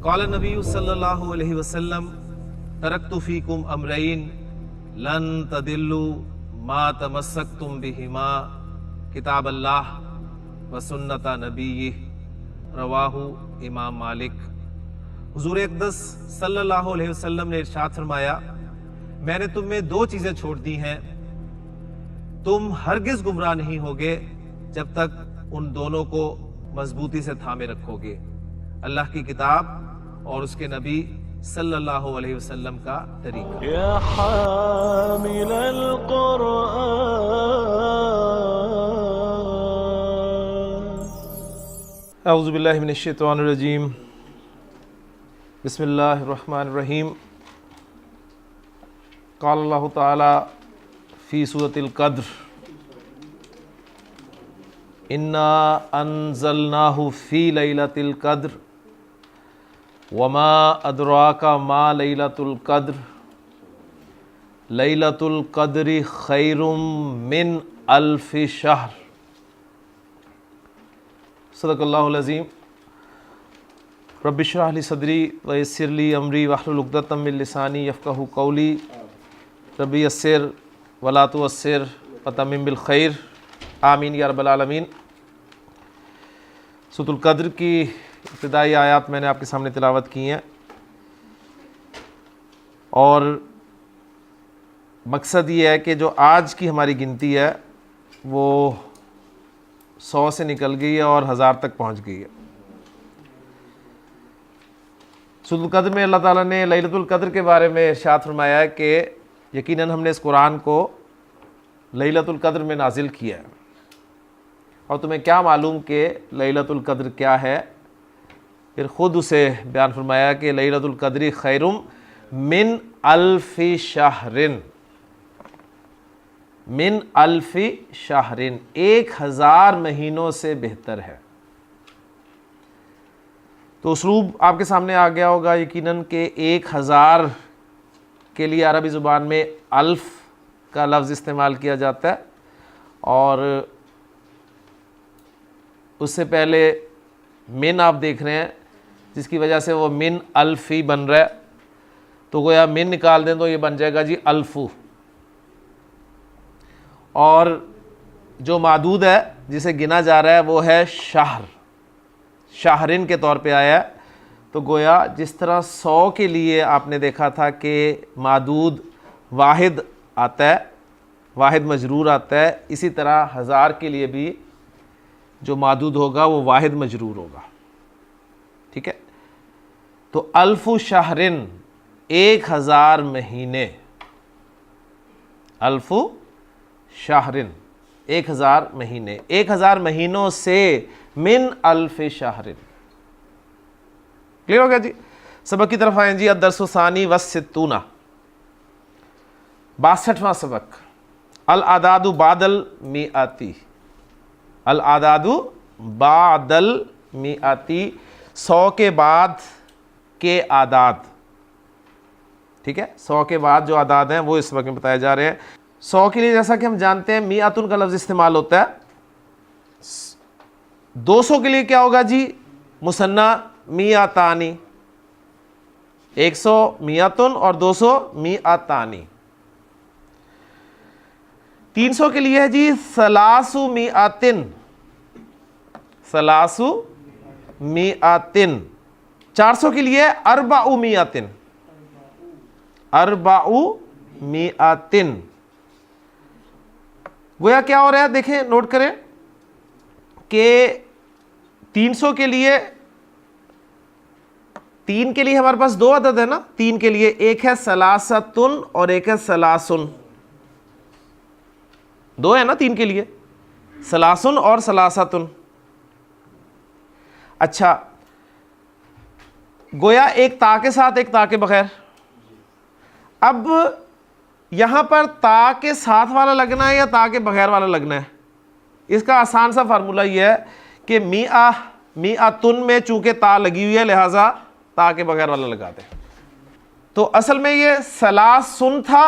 क़ाल नबी सल्लल्लाहु अलैहि वसल्लम तरक्तु फीकुम अमरैन लन तदिल्लु मा तमस्सक्तुम बिहिमा किताब अल्लाह व सुन्नत नबीय्यिह रवाहु इमाम मालिक। हुजूर अक़दस सल्लल्लाहु अलैहि वसल्लम ने इरशाद फरमाया, मैंने तुम में दो चीजें छोड़ दी हैं, तुम हरगिज गुमराह नहीं होगे जब तक उन दोनों को मजबूती से थामे रखोगे, अल्लाह की किताब और उसके नबी सल्लल्लाहु अलैहि वसल्लम का तरीका। या हामिल अल-कुरआन अऊज़ु बिल्लाहि मिनश शैतानिर रजीम बिस्मिल्लाहिर रहमानिर रहीम। क़ाल अल्लाहु तआला फ़ी सूरतिल क़द्र इन्ना अंज़लनाहु फ़ी लैलतिल क़द्र वमा अदराका मा लैलतुल क़द्र लैलतुल क़द्रि खैरुम मिन अल्फ़ि शहर। सदक़ल्लाहुल अज़ीम। रब्बि इश्रह ली सदरी व यस्सिर ली अमरी वहलुल उक़दतम मिन लिसानी यफ़क़हू क़ौली रब्बि यस्सिर वला तुअस्सिर वतम्मिम बिल खैर आमीन या रब्बल आलमीन। सूरतुल क़द्र की इब्तिदाई आयात मैंने आपके सामने तिलावत की हैं और मकसद ये है कि जो आज की हमारी गिनती है वो 100 से निकल गई है और 1000 तक पहुंच गई है। सूरतुल क़द्र में अल्लाह ताला ने लैलतुल क़द्र के बारे में इरशाद फरमाया है कि यकीनन हमने इस कुरान को लैलतुल क़द्र में नाजिल किया है। और तुम्हें क्या मालूम कि लैलतुल क़द्र क्या है? फिर ख़ुद उसे बयान फरमाया कि लैलतुल क़द्रि खैरुम मिन अल्फ़ि शहरिन, मिन अल्फ़ि शहरिन, 1000 महीनों से बेहतर है। तो उसलूब आपके सामने आ गया होगा यकीनन कि 1000 के लिए अरबी ज़ुबान में अल्फ़ का लफ्ज़ इस्तेमाल किया जाता है और उससे पहले मिन आप देख रहे हैं जिसकी वजह से वो मिन अल्फ़ी बन रहा है। तो गोया मिन निकाल दें तो ये बन जाएगा जी अल्फ़ु। और जो मादूद है जिसे गिना जा रहा है वो है शहर, शाहरिन के तौर पे आया है। तो गोया जिस तरह 100 के लिए आपने देखा था कि मादूद वाहिद आता है, वाहिद मजरूर आता है, इसी तरह 1000 के लिए भी जो मादूद होगा वो वाहिद मजरूर होगा। ठीक है। तो अल्फ़ु शहरिन 1000 महीने, अल्फ़ु शहरिन 1000 महीने, 1000 महीनों से मिन अल्फ़ि शहरिन। क्लियर हो गया जी। सबक की तरफ आए जी। अद्दरसु सानी वस्सित्तूना, 62वां सबक। अल आदादु बादल मिआती, अल आदादु बादल मिआती, 100 के बाद के आदाद। ठीक है। 100 के बाद जो आदाद हैं वो इस वक्त में बताए जा रहे हैं। 100 के लिए जैसा कि हम जानते हैं मिआतुन का लफ्ज़ इस्तेमाल होता है। 200 के लिए क्या होगा जी? मुसन्ना मिआतानी, 100 मिआतुन और 200 मिआतानी। 300 के लिए है जी सलासु मिआतिन, सलासु मिआतिन। 400 के लिए अरबाउ मिआतिन, अरबाउ मिआतिन। गोया क्या हो रहा है देखें, नोट करें कि 300 के लिए, 3 के लिए हमारे पास 2 अदद है ना। 3 के लिए एक है सलासतुन और एक है सलासुन, 2 है ना 3 के लिए, सलासुन और सलासतुन। अच्छा, गोया एक ता के साथ एक ता के बगैर। अब यहां पर ता के साथ वाला लगना है या ता के बगैर वाला लगना है? इसका आसान सा फार्मूला यह है कि मिआतुन में चूंकि ता लगी हुई है लिहाजा ता के बगैर वाला लगा दें। तो असल में ये सलासुन था।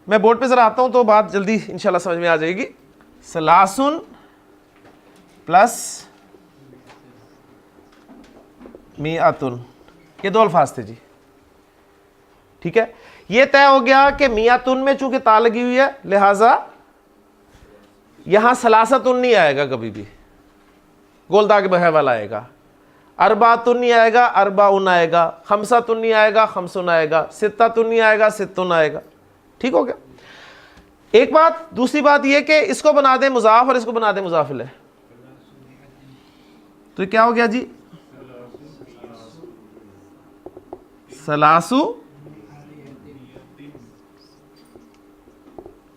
मैं बोर्ड पे जरा आता हूं तो बात जल्दी इंशाल्लाह समझ में आ जाएगी। सलासुन प्लस मियातुन, ये दो अल्फाज थे जी, ठीक है। ये तय हो गया कि मियातुन में चूंकि ता लगी हुई है लिहाजा यहां सलासतुन नहीं आएगा, कभी भी गोलदा के बहे वाला आएगा। अरबातुन नहीं आएगा, अरबाउन आएगा। खमसातुन नहीं आएगा, खमसुन आएगा। सित्तातुन नहीं आएगा, सित्तुन आएगा। ठीक हो गया। एक बात, दूसरी बात यह कि इसको बना दें मुजाफ और इसको बना दें मुजाफ इलैह, तो क्या हो गया जी, सलासु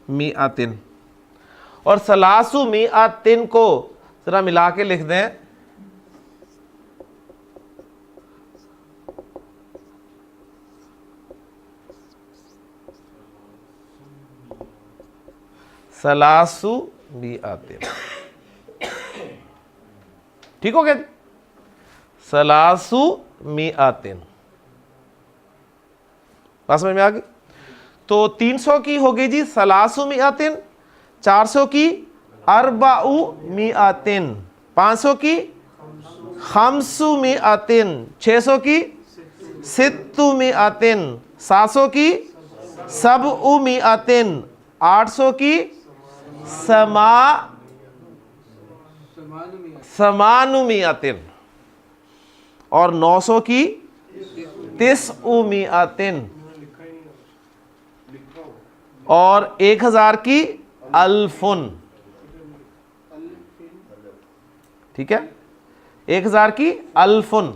मिआतिन। और सलासु मिआतिन को जरा मिला के लिख दें, सलासु मिआतिन। ठीक हो गया जी, सलासु मिआतिन। बात समझ में आ गई। तो 300 की हो गई जी सलासु मिआतिन, 400 की अरबाउ मिआतिन, 500 की खमसु मिआतिन, 600 की सित्तु मिआतिन, 700 की सबउ मिआतिन, 800 की समानु मिआतिन और 900 की तिस्उ मिआतिन और 1000 की अल्फुन। ठीक है, 1000 की अल्फुन,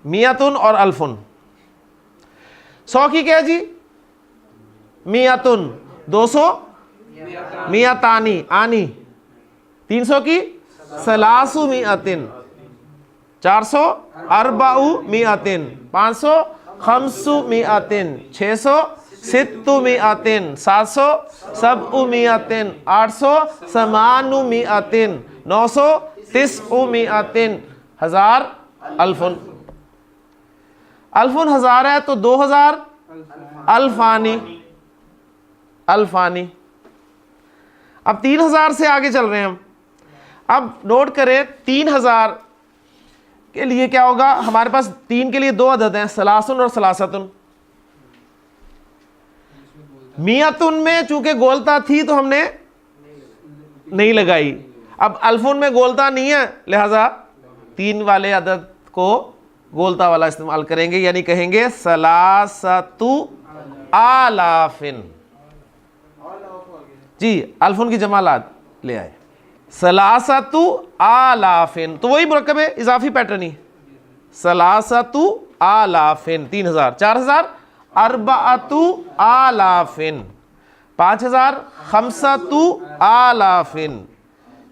मियातुन और अल्फुन। 100 की क्या है जी, मियातुन। 200 मियातानी, आनी। 300 की सलासु मिआतिन, 400 अरबाउ मिआतिन, 500 खमसु मिआतिन, 600 सित्तु मिआतिन, 700 सबउ मिआतिन, 800 समानु मिआतिन, 900 तिस्उ मिआतिन, 1000 अल्फुन। अल्फुन 1000 है तो 2000 अल्फानी, अल्फानी। अब 3000 से आगे चल रहे हैं हम। अब नोट करें 3000 के लिए क्या होगा, हमारे पास 3 के लिए 2 अदद हैं, सलासुन और सलासतुन। मियातुन में चूंकि गोलता थी तो हमने नहीं लगाई। अब अल्फुन में गोलता नहीं है लिहाजा 3 वाले अदद को गोलता वाला इस्तेमाल करेंगे, यानी कहेंगे सलासतु आलाफिन। जी, अल्फुन की जमालात ले आए, सलासतु आलाफिन, तो वही मुरक्कब है, इजाफी पैटर्न ही। सलासतु आलाफिन 3000, 4000 अरबाअतु आलाफिन, 5000 खमसतु आलाफिन,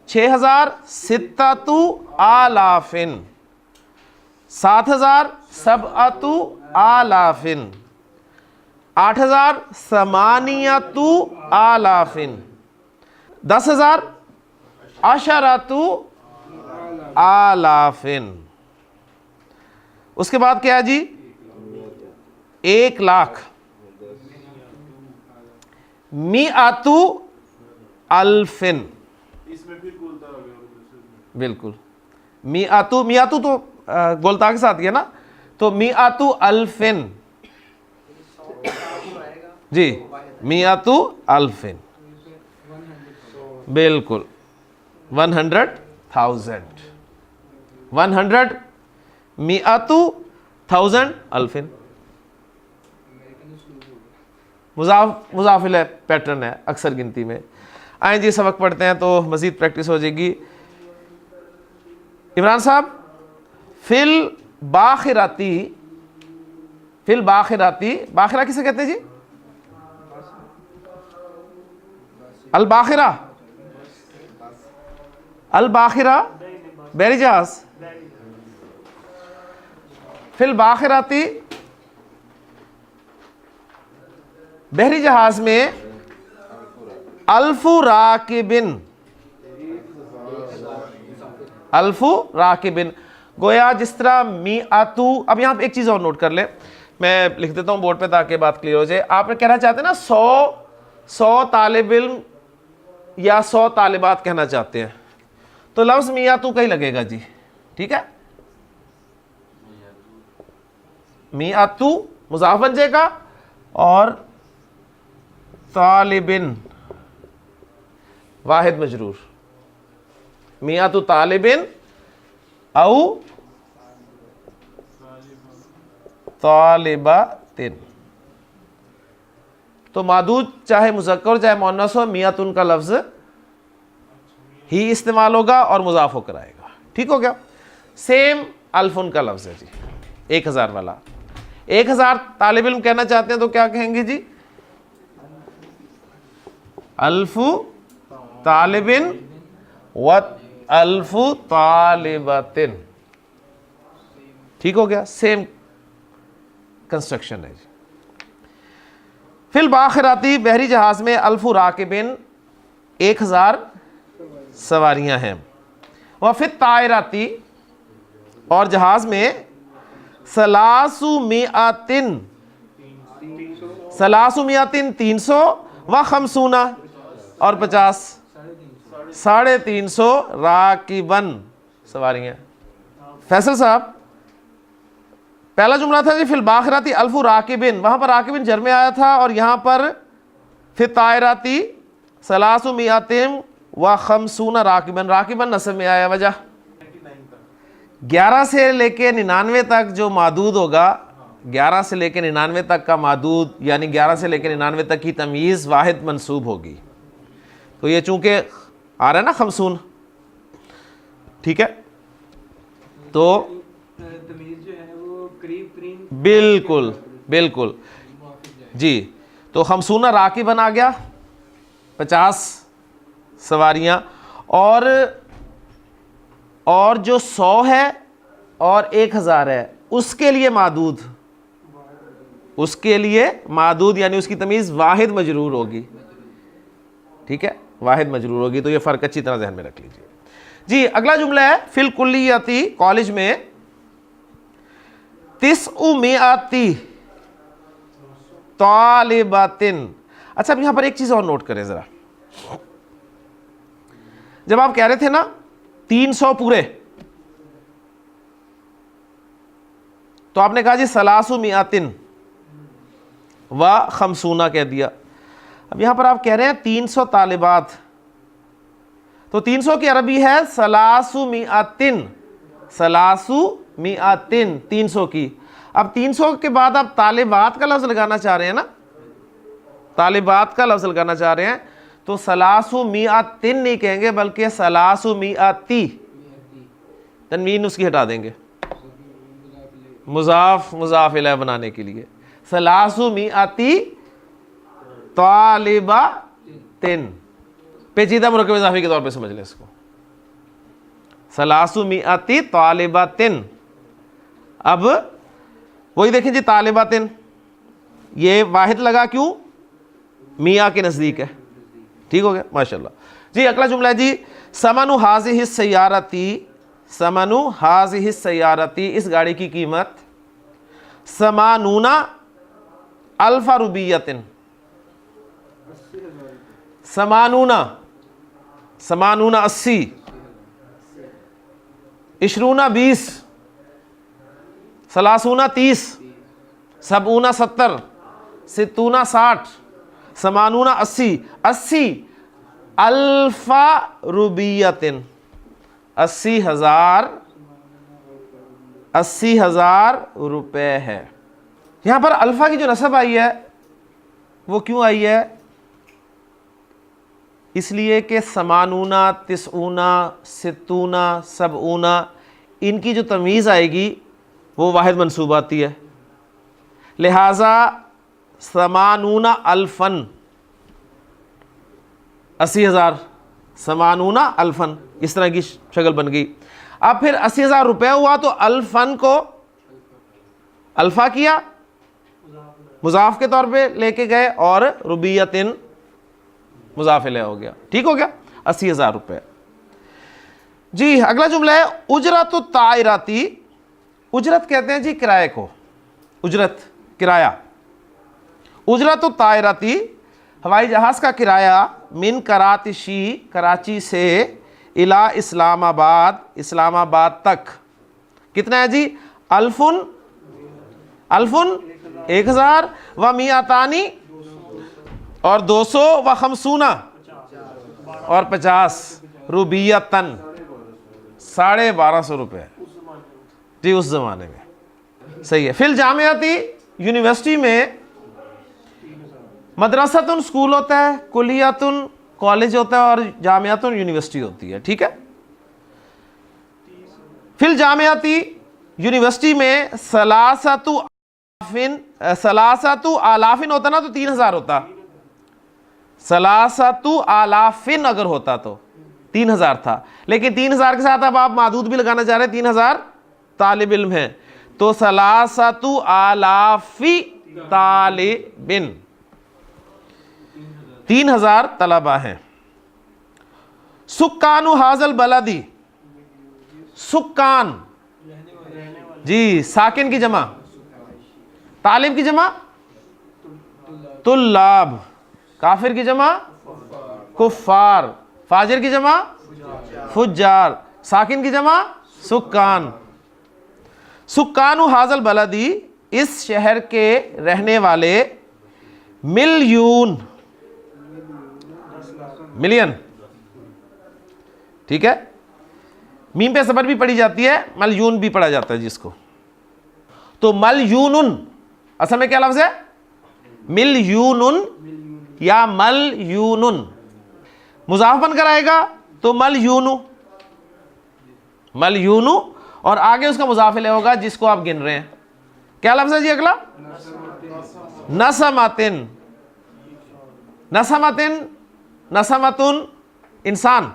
6000 सित्ततु आलाफिन, 7000 सबअतु आलाफिन, 8000 समानियतु आलाफिन, 10000 अशरतु आलाफिन। उसके बाद क्या है जी, 1,00,000 मिआतु अल्फिन। बिल्कुल, मिआतु, मिआतु तो गोलता के साथ ही है ना, तो मिआतु अल्फिन। जी, मिआतु अल्फिन, बिल्कुल 100,000, 100 मिआतु 1000 अल्फिन। मुजाफिल पैटर्न है अक्सर गिनती में। आए जी सबक पढ़ते हैं तो मजीद प्रैक्टिस हो जाएगी। इमरान साहब, फिल बाखिराती, फिल बाखिराती, बाखिरा किसे कहते हैं जी, अल बाखिरा, अल बाखिरा बहरी जहाज। फिल बाखिराती, बहरी जहाज में अल्फु राकिबिन, अल्फु राकिबिन, गोया जिस तरह मिआतु। अब यहां पे एक चीज और नोट कर ले, मैं लिख देता हूं बोर्ड पे ताकि बात क्लियर हो जाए। आप कहना चाहते हैं ना 100 तालिब इल्म या 100 तालिबात कहना चाहते हैं, तो लफ्ज मियातु का ही लगेगा जी, ठीक है। मियातु मुज़ाफ बन जाएगा और तालिबिन वाहिद मजरूर, मियातु तालिबिन औ तालिबातिन। तो मादूद चाहे मुज़क्कर चाहे मुअन्नस हो, मियातुन का लफ्ज़ ही इस्तेमाल होगा और मुज़ाफ होकर आएगा। ठीक हो गया। सेम अल्फुन का लफ्ज़ है जी, 1000 वाला। 1000 तालिब इल्म कहना चाहते हैं तो क्या कहेंगे जी? अल्फु तालिबिन व अल्फु तालिबातिन। ठीक हो गया, सेम कंस्ट्रक्शन है जी। फिल बाखिराती बहरी जहाज में अल्फु राकिबिन 1000 सवारियां हैं। वह फिर तायराती और जहाज में सलासु मियातिन 300 व खमसूना और 50 350 राकिबन सवारियां। फैसल साहब, पहला जुमला था जी फिल बाखिराती अल्फु राकिबिन, वहां पर राकिबिन जर में आया था और यहां पर फिर तायराती सलासु मियातिन व खमसूना राकिबन, राकिबन नस्ब में आया। वजह 11 से लेके 99 तक जो मादूद होगा, 11 से लेके 99 तक का मादूद यानी 11 से लेके 99 तक की तमीज़ वाहिद मंसूब होगी। तो ये चूंकि आ रहा है ना खमसून, ठीक है, तो बिल्कुल बिल्कुल जी। तो खमसूना राकिबन आ गया, 50 सवारियां, और जो 100 है और 1000 है उसके लिए मादूद, यानी उसकी तमीज़ वाहिद मजरूर होगी। ठीक है, वाहिद मजरूर होगी। तो ये फ़र्क अच्छी तरह ध्यान में रख लीजिए जी। अगला जुमला है फिल कुल्लियती, कॉलेज में 900 तालिबातिन। अच्छा, अब यहां पर एक चीज और नोट करें जरा। जब आप कह रहे थे ना 300 पूरे, तो आपने कहा जी सलासु मियातिन व खमसूना कह दिया। अब यहां पर आप कह रहे हैं 300 तालिबात, तो 300 की अरबी है सलासु मियातिन, 300 की। अब 300 के बाद आप तालिबात का लफ्ज लगाना चाह रहे हैं ना, तालिबात का लफ्ज लगाना चाह रहे हैं, तो सलासु मियातिन नहीं कहेंगे बल्कि सलासु मियाती, तनवीन उसकी हटा देंगे मुज़ाफ इलैह बनाने के लिए। सलासु मियाती तालिबातिन, पेचीदा मुरक्कब इज़ाफ़ी के तौर पे समझ लें इसको। सलासु मियाती तालिबातिन। अब वही देखें जी, तालिबातिन ये वाहिद लगा, क्यों? मियाँ के नज़दीक है। ठीक हो गया, माशाल्लाह जी। अगला जुमला है जी समनु हाज़िहि सय्यारती, इस गाड़ी की कीमत समानूना अल्फा रुबियतिन, समानूना 80, इशरूना 20, सलासूना 30, सबूना 70, सितूना 60, समानूना 80 अल्फा रुबियतिन, 80,000 रुपए है। यहां पर अल्फा की जो नस्ब आई है वो क्यों आई है? इसलिए कि समानूना, तिसऊना, सितूना, सबऊना, इनकी जो तमीज़ आएगी वो वाहिद मंसूब आती है। लिहाजा समानूना अल्फन 80,000, समानूना अल्फन, इस तरह की शक्ल बन गई। अब फिर 80,000 रुपये हुआ तो अल्फन को अल्फा किया, मुज़ाफ के तौर पे लेके गए, और रुबियतिन मुज़ाफ इलैह हो गया। ठीक हो गया, 80,000 रुपये जी। अगला जुमला है उजरत तायराती, उजरत कहते हैं जी किराए को, उजरत किराया। उजरत तायराती हवाई जहाज का किराया मिन कराची, कराची से इला इस्लामाबाद, इस्लामाबाद तक कितना है जी? अल्फुन 1000, व मियातानी और 200, व खमसूना और 50, रुबियतन 1250 रुपये जी उस जमाने में। सही है। फिर जामियाती यूनिवर्सिटी में मदरसातुन स्कूल होता है, कुलियातुन कॉलेज होता है और जामियातुन यूनिवर्सिटी होती है। ठीक है। फिर जामियाती यूनिवर्सिटी में सलासतु आलाफिन होता ना तो 3000 होता। सलासतु आलाफिन अगर होता तो 3000 था, लेकिन 3000 के साथ अब आप मादूद भी लगाना चाह रहे हैं, 3000 तालिब इल्म है, तो सलासतु आलाफी तालिबिन 3000 तलबा हैं। सुक्कानु हाजल बलदी, सुक्कान जी साकिन की जमा, तालिब की जमा तुल्लाब, काफिर की जमा कुफ्फार, फाजिर की जमा फुज्जार, साकिन की जमा सुक्कान। सुक्कानु हाजल बलदी, इस शहर के रहने वाले, मिलियन। ठीक है। मीम पे सबर भी पढ़ी जाती है, मलयून भी पढ़ा जाता है जिसको। तो मलयूनुन असल में क्या लफ्ज है? मिलयूनुन या मलयूनुन। मुज़ाफ बनकर आएगा तो मलयूनु, मलयूनु, और आगे उसका मुज़ाफ इलैह होगा जिसको आप गिन रहे हैं। क्या लफ्ज है जी अगला? नसमतिन, नसमतिन, नसमतुन इंसान।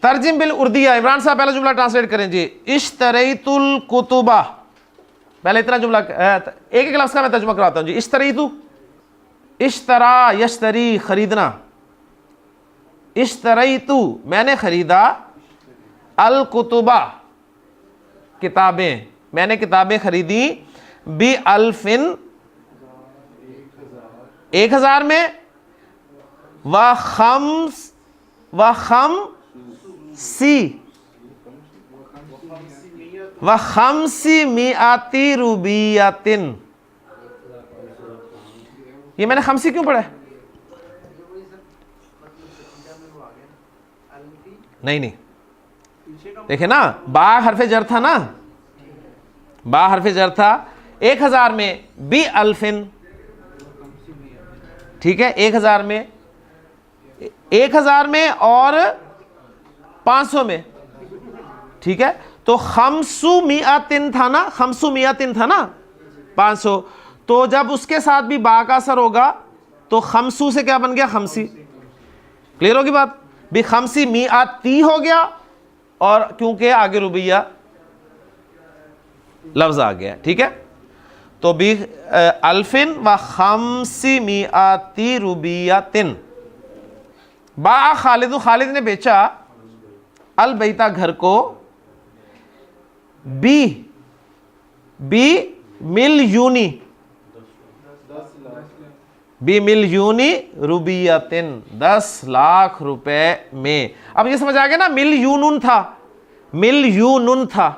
तर्जिम बिल उर्दिया, इमरान साहब पहला जुमला ट्रांसलेट करें जी। इश्तरैतुल कुतुबा, पहले इतना जुमला एक एक लफ्ज का मैं तर्जुमा कराता हूं जी। इश्तरैतु, इश्तरा यश्तरी खरीदना, इश्तरैतु मैंने खरीदा, अल कुतुबा किताबें, मैंने किताबें खरीदी, बी अल्फिन 1000 में, व खमसी मियाती रुबियतिन। ये मैंने खमसी क्यों पढ़ा है? नहीं, देखे ना, बा हरफे जर था ना, बा हरफे जर था। 1000 में बी अल्फिन, ठीक है, 1000 में, 1000 में और 500 में, ठीक है। तो खमसु मियातिन था ना, खमसु मियातिन था ना 500, तो जब उसके साथ भी बा का असर होगा तो खमसु से क्या बन गया? खमसी। क्लियर होगी बात? भी खमसी मियाती हो गया, और क्योंकि आगे रुबिया लफ्ज आ गया। ठीक है। तो बी अल्फिन व खमसी मियाती रुबियतिन। बा खालिद, खालिद ने बेचा, अल बैता घर को, बी मिलयूनी, बी मिलयूनी रुबियतिन 10 लाख रुपए में। अब ये समझ आ गया ना, मिलयूनुन था, मिलयूनुन था।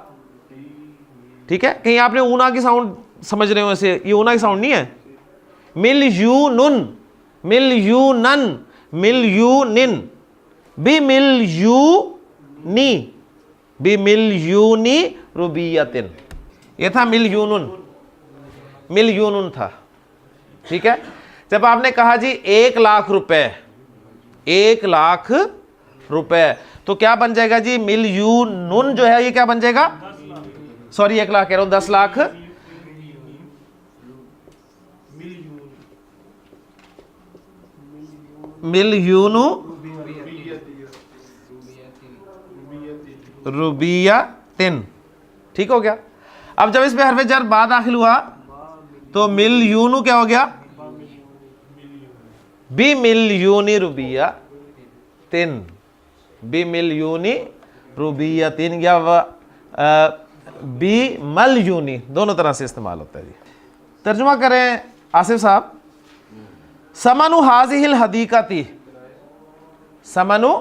ठीक है। कहीं आपने ऊना की साउंड समझ रहे हो ऐसे, ये ऊना की साउंड नहीं है। मिलयूनुन, मिलयूनन, मिलयूनिन, बी मिलयूनी, बी मिलयूनी रुबियतिन। ये था मिलयूनुन, मिलयूनुन था। ठीक है। जब आपने कहा जी 1 लाख रुपए, 1 लाख रुपए, तो क्या बन जाएगा जी? मिलयूनुन जो है ये क्या बन जाएगा? सॉरी 1 लाख कह रहा हूं, 10 लाख। मिलयूनु रुबियतिन। ठीक हो गया। अब जब इस पे हरफ जर बा दाखिल हुआ तो मिलयूनु क्या हो गया? बी मिलयूनी रुबियतिन, बी मिलयूनी रुबियतिन, या बी मलयूनी, दोनों तरह से इस्तेमाल होता है जी। तर्जुमा करें आसिफ साहब। समनु हाजिहिल हदीकती, समनु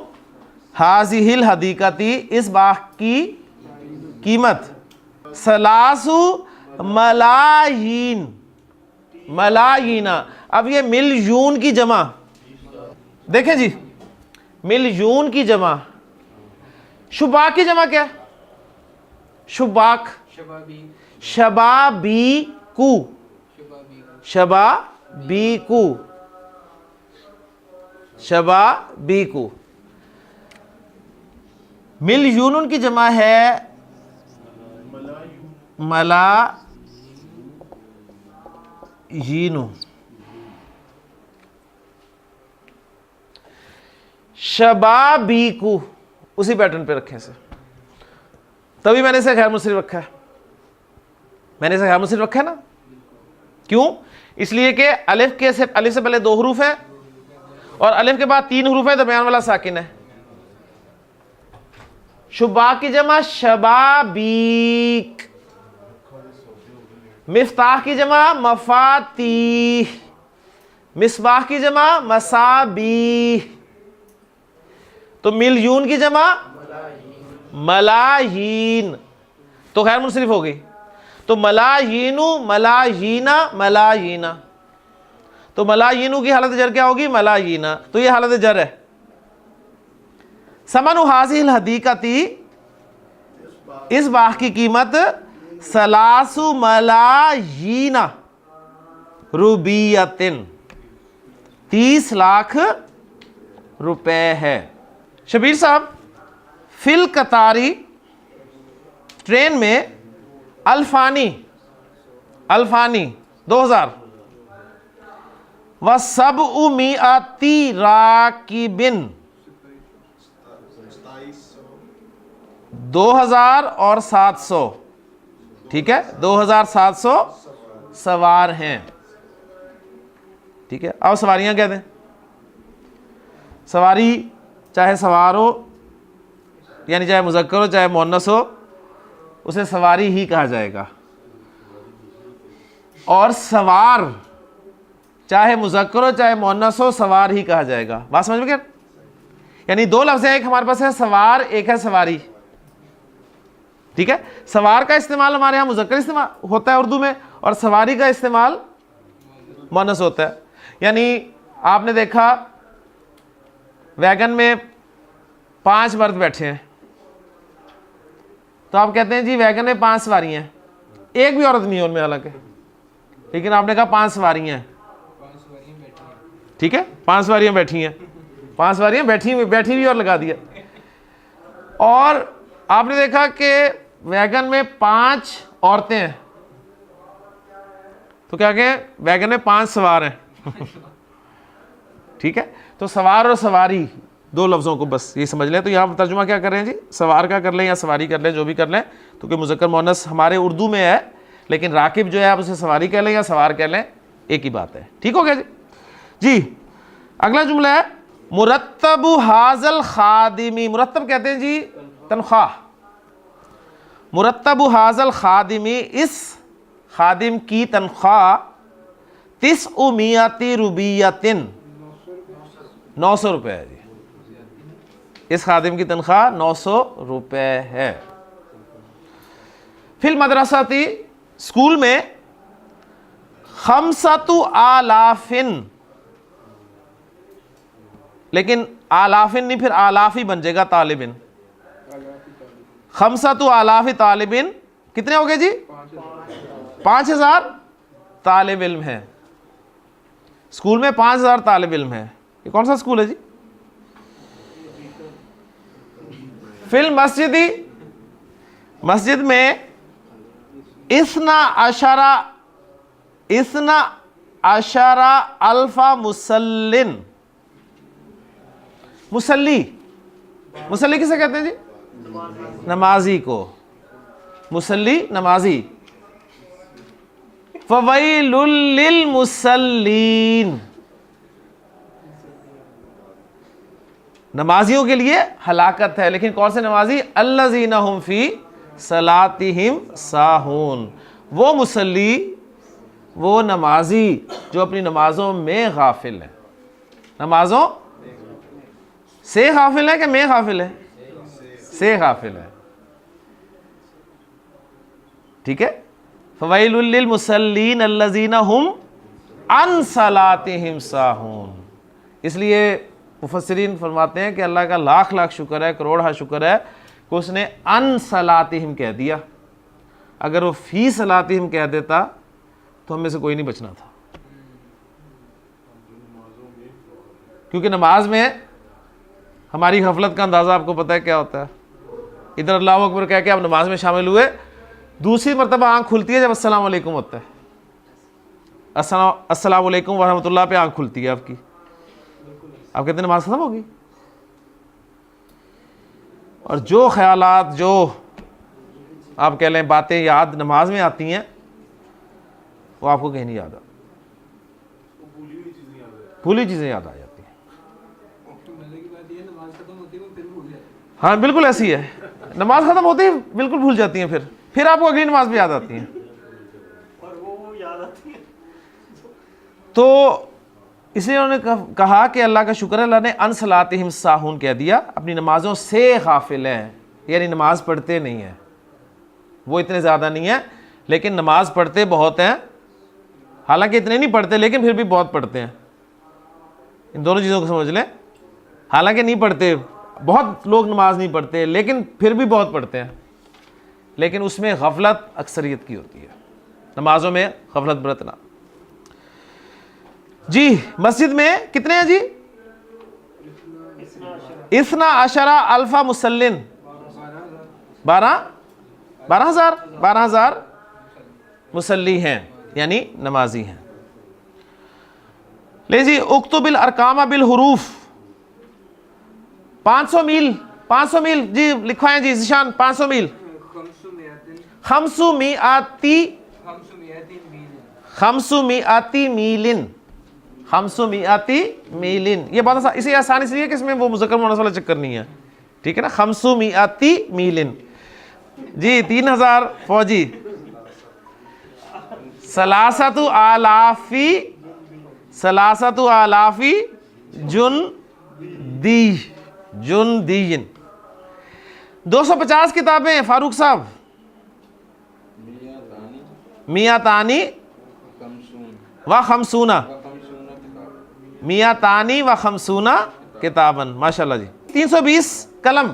हाजिहिल हदीकती, इस बाग की कीमत, सलासु मलायीन, मलायीना। अब ये मिलयून की जमा देखें जी, मिलयून की जमा, शुबाक की जमा क्या? शुबाक, शबाबीकू, शबाबीकू, शबाबीकू। मिलयून की जमा है मलायीनु। शबाबीकू उसी पैटर्न पे रखें इसे, तभी मैंने इसे गैर मुंसरिफ रखा है। मैंने इसे गैर मुंसरिफ रखा है ना, क्यों? इसलिए कि अलिफ से पहले 2 हरूफ है और अलिफ के बाद 3 हरूफ है, दरमियान वाला साकिन है। शुबा की जमा शबाबीक, मिफ्ताह की जमा मफातीह, मिसबाह की जमा मसाबीह। तो मिलयून की जमा मलायीन, तो गैर मुंसरिफ हो गई। तो मलायीनु, मलायीना, मलायीना। तो मलायीनु की हालत जर क्या होगी? मलायीना। तो ये हालत जर है। समनु हासिल हदीकती, इस बाग की कीमत सलासु मलायीना रुबियतिन, 30 लाख रुपए है। शबीर साहब, फिल कतारी, ट्रेन में अल्फानी, अल्फानी 2000 व सब उमियाती राकिबिन, 2000 और 700, ठीक है, 2700 सवार हैं। ठीक है, अब सवारियां कह दें। सवारी चाहे सवार हो, यानी चाहे मुज़क्कर हो चाहे मुअन्नस हो, उसे सवारी ही कहा जाएगा। और सवार चाहे मुज़क्कर हो चाहे मुअन्नस हो, सवार ही कहा जाएगा। बात समझ में क्या? यानी 2 लफ्ज़ हैं, एक हमारे पास है सवार, एक है सवारी। ठीक है, सवार का इस्तेमाल हमारे यहाँ मुज़क्कर इस्तेमाल होता है उर्दू में, और सवारी का इस्तेमाल मुअन्नस होता है। यानी आपने देखा वैगन में 5 मर्द बैठे हैं, तो आप कहते हैं जी वैगन में 5 सवारी हैं, एक भी औरत नहीं है उनमें हालांकि, लेकिन आपने कहा 5 सवारियां हैं। ठीक है, 5 सवारियां बैठी हैं, 5 सवारियां बैठी हुई और लगा दिया। और आपने देखा कि वैगन में 5 औरतें हैं, तो क्या कहें? वैगन में 5 सवार हैं। ठीक है, तो सवार और सवारी 2 लफ्ज़ों को बस ये समझ लें। तो यहाँ तर्जुमा क्या कर रहे हैं जी? सवार का कर लें या सवारी कर लें, जो भी कर लें, तो कि मुज़क्कर मुअन्नस हमारे उर्दू में है, लेकिन राकिब जो है आप उसे सवारी कह लें या सवार कह लें, एक ही बात है। ठीक हो गया जी? जी, अगला जुमला है मुरत्तबु हाज़ल खादिमी। मुरत्तब कहते हैं जी तनख्वाह। मुरत्तबु हाज़ल खादिमी, इस खादिम की तनख्वाह 900 रुबियतिन, 900 रुपये है जी। इस खादिम की तनख्वाह 900 रुपये है। फिल मदरसाती, स्कूल में 500 आलाफिन, लेकिन आलाफिन नहीं, फिर आलाफी बन जाएगा, तालिबिन। 500 आलाफी तालिबिन, कितने हो गए जी? 5000 तालिब इल्म है। स्कूल में 5000 तालिब इल्म है। ये कौन सा स्कूल है जी? फिल मस्जिदी, मस्जिद में इस्ना अशरा अल्फा मुसल्लिन। मुसल्ली, मुसल्ली किसे कहते हैं जी? नमाजी को। मुसल्ली नमाजी। फवैलुल लिल मुसल्लीन, नमाजियों के लिए हलाकत है। लेकिन कौन से नमाजी? अल्लज़ीना हुम फी सलातिहिम साहून, वो मुसल्ली, वो नमाजी जो अपनी नमाजों में गाफिल है। नमाजों से गाफिल है कि में गाफिल है? से गाफिल है। ठीक है, फवैलुल लिल मुसल्लीन अल्लज़ीना हुम अन सलातिहिम साहून। इसलिए मुफस्सिरीन फरमाते हैं कि अल्लाह का लाख लाख शुक्र है, करोड़ शुक्र है कि उसने अन सलातिहिम कह दिया। अगर वो फी सलातिहिम कह देता तो हमें से कोई नहीं बचना था, क्योंकि नमाज में हमारी गफलत का अंदाज़ा आपको पता है क्या होता है। इधर अल्लाहु अकबर कह के आप नमाज में शामिल हुए, दूसरी मरतबा आँख खुलती है जब अस्सलाम वालेकुम होता है, अस्सलाम वालेकुम व रहमतुल्लाह पे आँख खुलती है आपकी, आप कहते हैं नमाज खत्म होगी। और जो ख्यालात, जो आप कह लें बातें याद नमाज में आती हैं, वो आपको कहीं नहीं याद, भूली चीज़ें याद आ जाती हैं। हाँ बिल्कुल ऐसी है, नमाज खत्म होती है बिल्कुल भूल जाती हैं, फिर आपको अगली नमाज भी याद आती हैं। तो इसलिए उन्होंने कहा कि अल्लाह का शुक्र है अल्लाह ने अन सलातिहिम साहून कह दिया, अपनी नमाजों से गाफिल हैं, यानी नमाज पढ़ते नहीं हैं। वो इतने ज़्यादा नहीं है लेकिन नमाज पढ़ते बहुत हैं, हालांकि इतने नहीं पढ़ते लेकिन फिर भी बहुत पढ़ते हैं। इन दोनों चीज़ों को समझ लें, हालांकि नहीं पढ़ते, बहुत लोग नमाज नहीं पढ़ते लेकिन फिर भी बहुत पढ़ते हैं, लेकिन उसमें गफलत अक्सरियत की होती है, नमाजों में गफलत बरतना। जी मस्जिद में कितने हैं जी? इस्ना अशरा अल्फा मुसल्लिन, 12,000 मुसल्ली हैं, यानी नमाजी हैं। ले जी उक्तुबिल अरकामा बिल हुरूफ, 500 मील जी लिखवाएं जी जिशान, 500 मील। खम्सुमियाती मीलिन, ये बहुत आसान, इसे आसान इसलिए कि इसमें वो मुज़क्कर मुअन्नस वाला चक्कर नहीं है, ठीक है ना। खम्सुमियाती मीलिन जी, 3,000 फौजी। सलासतु आलाफी जुनदीन। 250 किताबें फारूक साहब। मियातानी व खमसूना किताबन, माशाल्लाह जी। 320 कलम।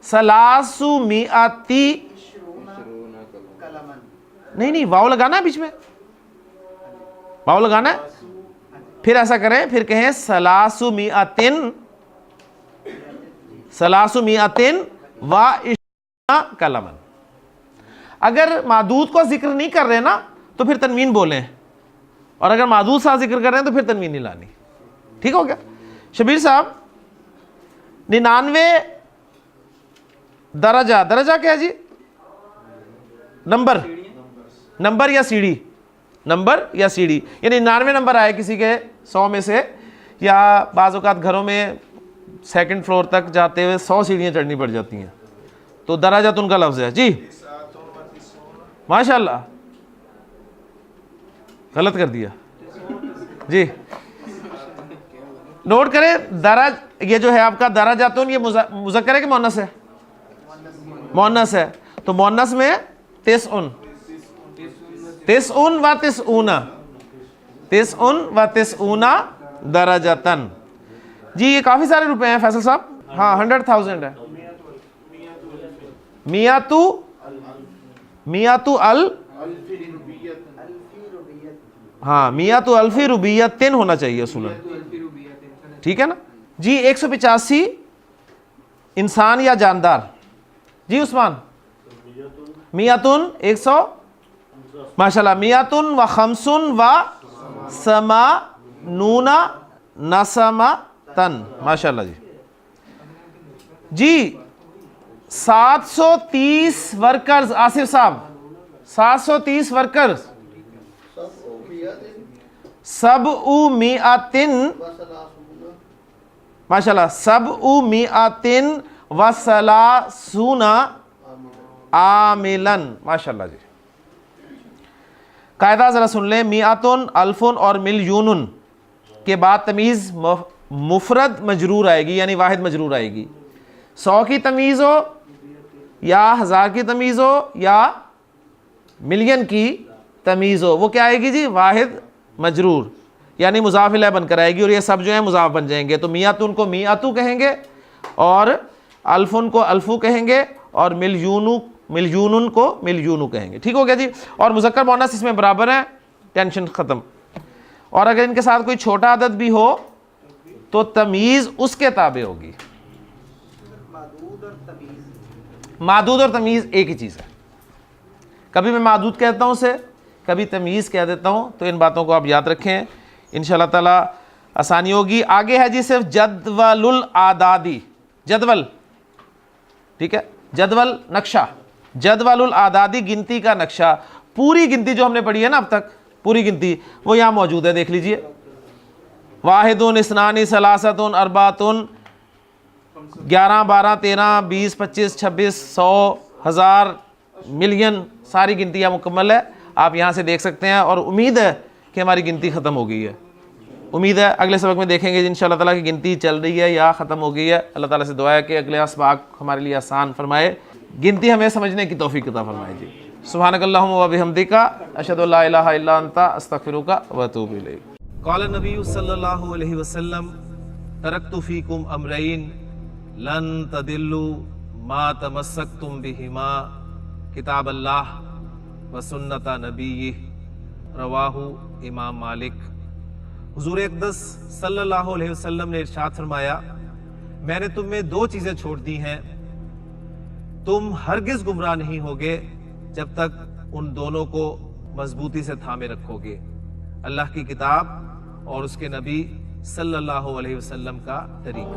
सलासु मियाती, नहीं वाव लगाना है बीच में, वाव लगाना है। फिर ऐसा करें, फिर कहें सलासु मियातिन व इश्रुना कलमन। अगर मादूद को जिक्र नहीं कर रहे ना तो फिर तनवीन बोलें, और अगर मादूद सा जिक्र कर रहे हैं तो फिर तनवीन नहीं लानी। ठीक हो गया शबीर साहब। 99 दरजा, दरजा क्या है जी? नंबर या सीढ़ी, नंबर या सीढ़ी, यानी 99 नंबर आए किसी के 100 में से, या बाज़ औक़ात घरों में सेकंड फ्लोर तक जाते हुए 100 सीढ़ियाँ चढ़नी पड़ जाती हैं, तो दराजा तो उनका लफ्ज़ है जी। माशाल्लाह, गलत कर दिया जी, नोट करें। दराज, ये जो है आपका दराजातुन, ये मुज़क्कर है कि मुअन्नस है? मुअन्नस है, तो मुअन्नस में तिस्उन व तिस्ऊना दराजतन जी। ये काफी सारे रुपए हैं फैसल साहब। हाँ 100,000 है। मियातु अल्फी रुबियतिन होना चाहिए सुनन, ठीक है ना जी। 185 इंसान या जानदार जी। उस्मान, मियातुन 100, माशाल्लाह। मियातुन व खमसुन व समानूना नसमतन, माशाल्लाह जी। जी 730 वर्कर्स, आसिफ साहब 730 वर्कर्स। सबउमियातिन, माशाल्लाह, सबउमियातिन व सलासूना आमिलन, माशाल्लाह जी। कायदा जरा सुन लें, मियातुन, अल्फुन और मिलयूनुन के बाद तमीज़ मुफरद मजरूर आएगी, यानी वाहिद मजरूर आएगी। 100 की तमीज़ हो या 1000 की तमीज़ हो या मिलियन की तमीज़ हो, वो क्या आएगी जी? वाहिद मजरूर, यानी मुज़ाफ़ इलैह बनकर आएगी, और ये सब जो है मुज़ाफ़ बन जाएंगे। तो मियातुन को मियातु कहेंगे, और अल्फुन को अल्फू कहेंगे, और मिलयूनुन को मिलयूनु कहेंगे। ठीक हो गया जी। और मुज़क्कर मुअन्नस इसमें बराबर है, टेंशन ख़त्म। और अगर इनके साथ कोई छोटा अदद भी हो तो तमीज़ उसके ताबे होगी। मादूद और तमीज़ एक ही चीज़ है। कभी मैं मादूद कहता हूँ उसे, कभी तमीज़ कह देता हूँ। तो इन बातों को आप याद रखें, इंशाअल्लाह ताला आसानी होगी। आगे है जी सिर्फ जदवलुल आदादी, जदवल, ठीक है, जदवल नक्शा, जदवलुल आदादी गिनती का नक्शा। पूरी गिनती जो हमने पढ़ी है ना अब तक, पूरी गिनती वो यहाँ मौजूद है, देख लीजिए। वाहिदुन, इस्नानी, सलासतुन, अरबातुन, 11, 12, 13, 20, 25, 26, 100, 1000, मिलियन, सारी गिनतियाँ मुकम्मल है। आप यहाँ से देख सकते हैं। और उम्मीद है कि हमारी गिनती ख़त्म हो गई है। उम्मीद है अगले सबक में देखेंगे इंशाअल्लाह ताला की गिनती चल रही है या ख़त्म हो गई है। अल्लाह ताला से दुआ है कि अगले असबाक हमारे लिए आसान फरमाए, गिनती हमें समझने की तौफीक अता फरमाए जी। सुब्हानकल्लाहुम्मा व बिहम्दिका अशहदु अल्ला इलाहा इल्ला अंता अस्तगफिरुका व अतूबु इलैक। क़ाल नबी सल्लल्लाहु अलैहि वसल्लम तरक्तु फ़ीकुम अमरैन लन तदिल्लु मा तमस्सक्तुम बिहिमा किताब अल्लाह व सुन्नत नबीय्यिह, रवाहु इमाम मालिक। हुजूर अक़दस सल्लल्लाहु अलैहि वसल्लम ने इरशाद फरमाया, मैंने तुम में दो चीजें छोड़ दी हैं, तुम हरगिज गुमराह नहीं होगे जब तक उन दोनों को मजबूती से थामे रखोगे, अल्लाह की किताब और उसके नबी सल्लल्लाहु अलैहि वसल्लम का तरीका।